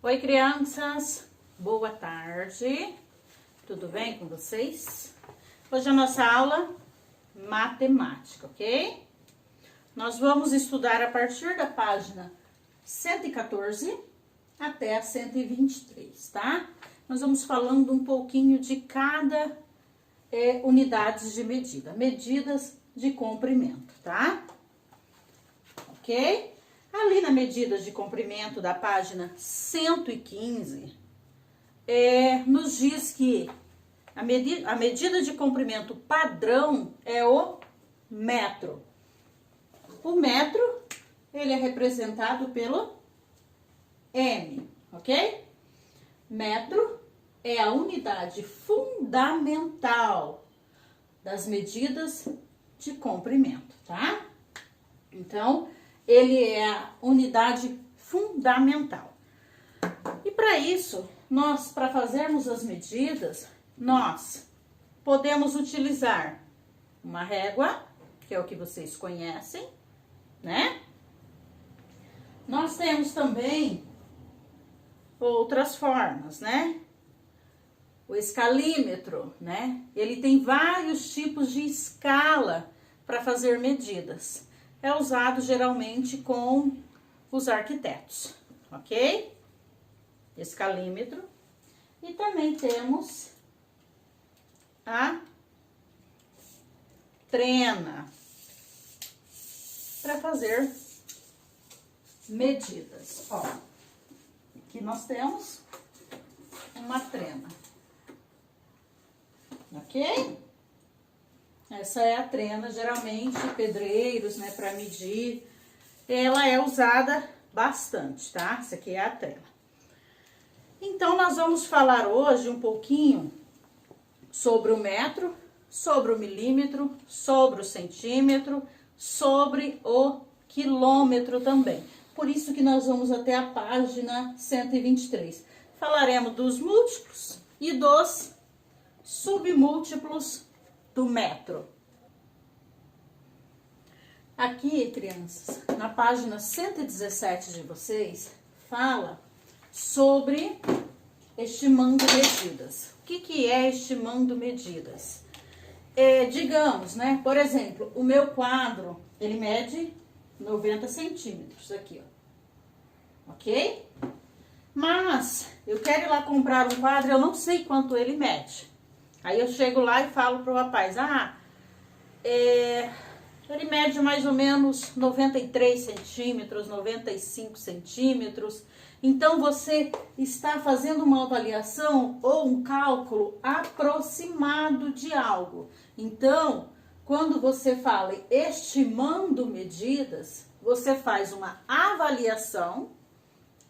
Oi, crianças, boa tarde, tudo bem com vocês? Hoje a nossa aula matemática, ok? Nós vamos estudar a partir da página 114 até a 123, tá? Nós vamos falando um pouquinho de cada unidades de medida, medidas de comprimento, tá? Ok? Ali na medida de comprimento da página 115, nos diz que a medida de comprimento padrão é o metro. O metro, ele é representado pelo M, ok? Metro é a unidade fundamental das medidas de comprimento, tá? Então, ele é a unidade fundamental. E para isso, para fazermos as medidas, nós podemos utilizar uma régua, que é o que vocês conhecem, né? Nós temos também outras formas, né? O escalímetro, né? Ele tem vários tipos de escala para fazer medidas. É usado geralmente com os arquitetos, ok? Escalímetro. E também temos a trena para fazer medidas. Ó, aqui nós temos uma trena, ok? Essa é a trena, geralmente pedreiros, né, para medir. Ela é usada bastante, tá? Essa aqui é a trena. Então, nós vamos falar hoje um pouquinho sobre o metro, sobre o milímetro, sobre o centímetro, sobre o quilômetro também. Por isso que nós vamos até a página 123. Falaremos dos múltiplos e dos submúltiplos do metro. Aqui, crianças, na página 117 de vocês, fala sobre estimando medidas. O que é estimando medidas? Digamos, né, por exemplo, o meu quadro, ele mede 90 centímetros aqui, ó. Ok? Mas, eu quero ir lá comprar um quadro, eu não sei quanto ele mede. Aí eu chego lá e falo pro rapaz, ele mede mais ou menos 93 centímetros, 95 centímetros. Então, você está fazendo uma avaliação ou um cálculo aproximado de algo. Então, quando você fala estimando medidas, você faz uma avaliação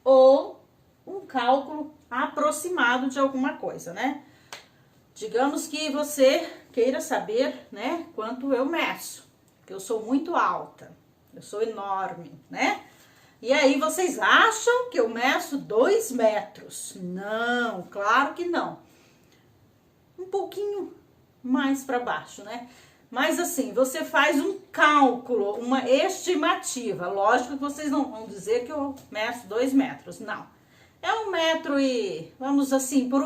ou um cálculo aproximado de alguma coisa, né? Digamos que você queira saber, né, quanto eu meço, porque eu sou muito alta, eu sou enorme, né? E aí vocês acham que eu meço 2 metros? Não, claro que não. Um pouquinho mais para baixo, né? Mas assim, você faz um cálculo, uma estimativa. Lógico que vocês não vão dizer que eu meço 2 metros, não. É 1 metro e, vamos assim, por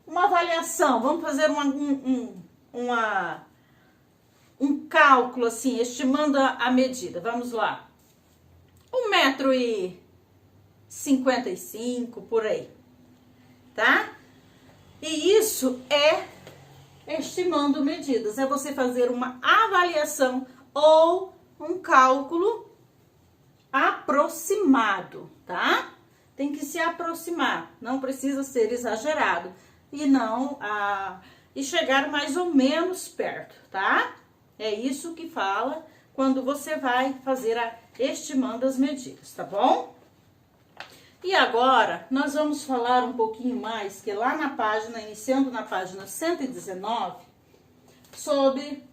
uma avaliação, vamos fazer um cálculo assim, estimando a medida. Vamos lá. 1,55 m, por aí, tá? E isso é estimando medidas, é você fazer uma avaliação ou um cálculo aproximado, tá? Tem que se aproximar, não precisa ser exagerado e chegar mais ou menos perto, tá? É isso que fala quando você vai fazer estimando as medidas, tá bom? E agora, nós vamos falar um pouquinho mais, que lá na página, iniciando na página 119, sobre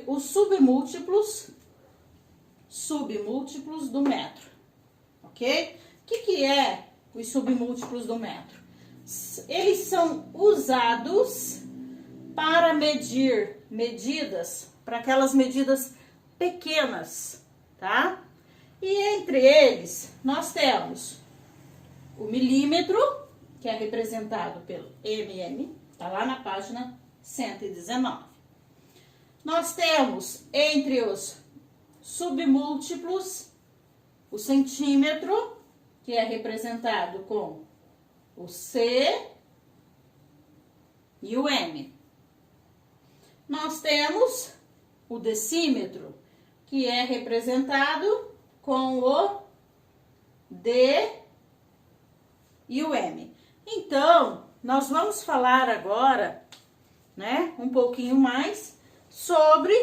os submúltiplos do metro, ok? O que é os submúltiplos do metro? Eles são usados para medir medidas, para aquelas medidas pequenas, tá? E entre eles, nós temos o milímetro, que é representado pelo mm, tá lá na página 119. Nós temos entre os submúltiplos o centímetro, que é representado com o C e o M. Nós temos o decímetro, que é representado com o D e o M. Então, nós vamos falar agora, né, um pouquinho mais sobre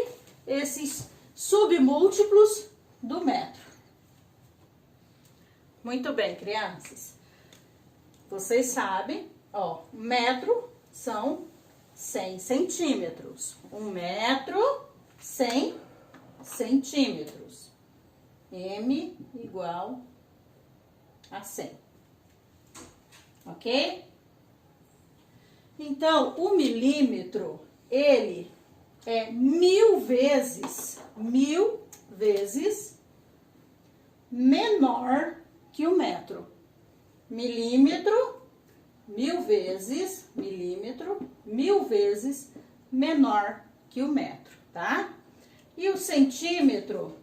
esses submúltiplos do metro. Muito bem, crianças. Vocês sabem, ó, metro são 100 centímetros. 1 metro, 100 centímetros. M igual a 100. Ok? Então, o milímetro, ele é 1000 vezes menor que o metro. Milímetro, 1000 vezes menor que o metro, tá? E o centímetro,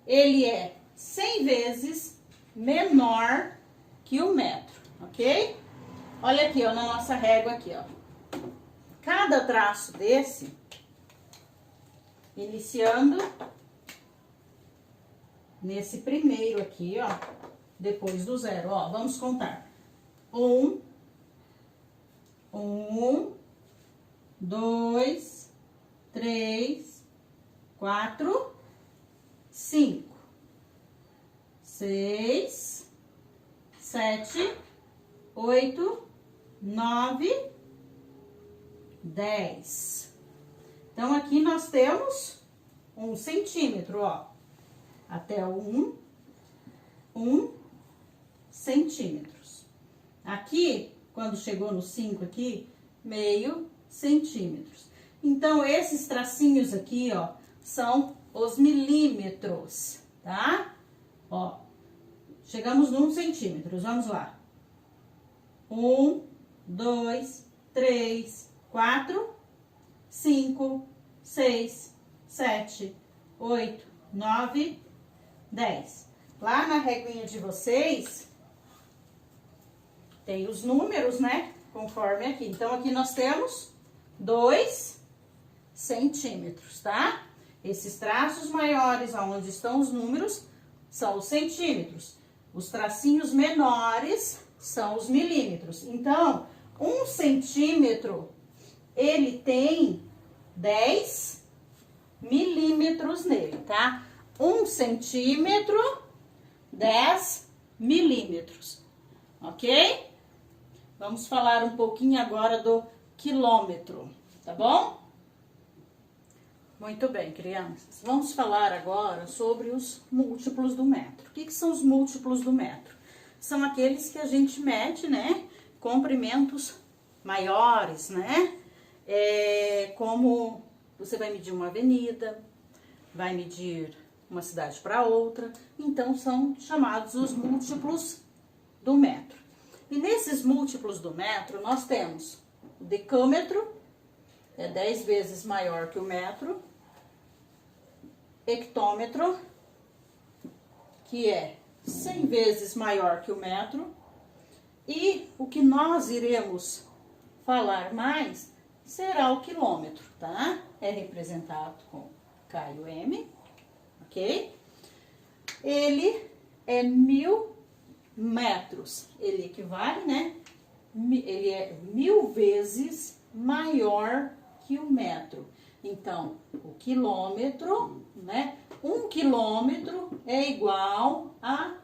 ele é 100 vezes menor que o metro, ok? Olha aqui, ó, na nossa régua aqui, ó. Cada traço desse, iniciando nesse primeiro aqui, ó, depois do zero, ó, vamos contar. 1, 2, 3, 4, 5, 6, 7, 8, 9, 10. Então, aqui nós temos 1 centímetro, ó, até o 1 centímetros. Aqui, quando chegou no 5 aqui, meio centímetros. Então, esses tracinhos aqui, ó, são os milímetros, tá? Ó, chegamos no 1 centímetro, vamos lá. 1, 2, 3, 4, 5, 6, 7, 8, 9, 10. Lá na reguinha de vocês, tem os números, né? Conforme aqui. Então, aqui nós temos 2 centímetros, tá? Esses traços maiores, onde estão os números, são os centímetros. Os tracinhos menores são os milímetros. Então, 1 centímetro, ele tem 10 milímetros nele, tá? 1 centímetro, 10 milímetros, ok? Vamos falar um pouquinho agora do quilômetro, tá bom? Muito bem, crianças. Vamos falar agora sobre os múltiplos do metro. O que são os múltiplos do metro? São aqueles que a gente mede, né? Comprimentos maiores, né? Como você vai medir uma avenida, vai medir uma cidade para outra. Então, são chamados os múltiplos do metro. E nesses múltiplos do metro, nós temos o decâmetro, é 10 vezes maior que o metro. Hectômetro, que é 100 vezes maior que o metro. E o que nós iremos falar mais será o quilômetro, tá? É representado com K e o M, ok? Ele é 1000 metros. Ele equivale, né? Ele é 1000 vezes maior que o metro. Então, o quilômetro, né? 1 quilômetro é igual a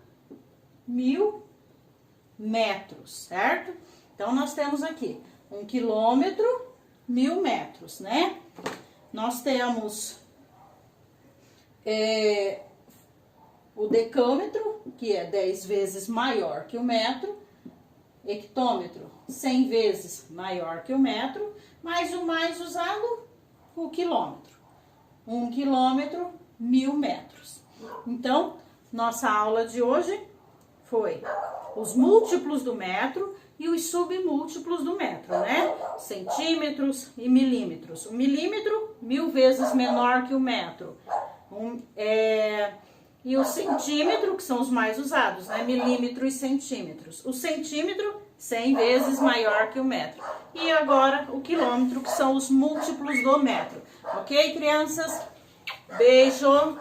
1000 metros, certo? Então, nós temos aqui 1 quilômetro, 1000 metros, né? Nós temos o decâmetro, que é 10 vezes maior que o metro. Hectômetro, 100 vezes maior que o metro. Mas o mais usado, o quilômetro. 1 quilômetro, 1000 metros. Então, nossa aula de hoje Foi os múltiplos do metro e os submúltiplos do metro, né? Centímetros e milímetros. O milímetro, 1000 vezes menor que o metro. E o centímetro, que são os mais usados, né? Milímetro e centímetros. O centímetro, 100 vezes maior que o metro. E agora o quilômetro, que são os múltiplos do metro. Ok, crianças? Beijo!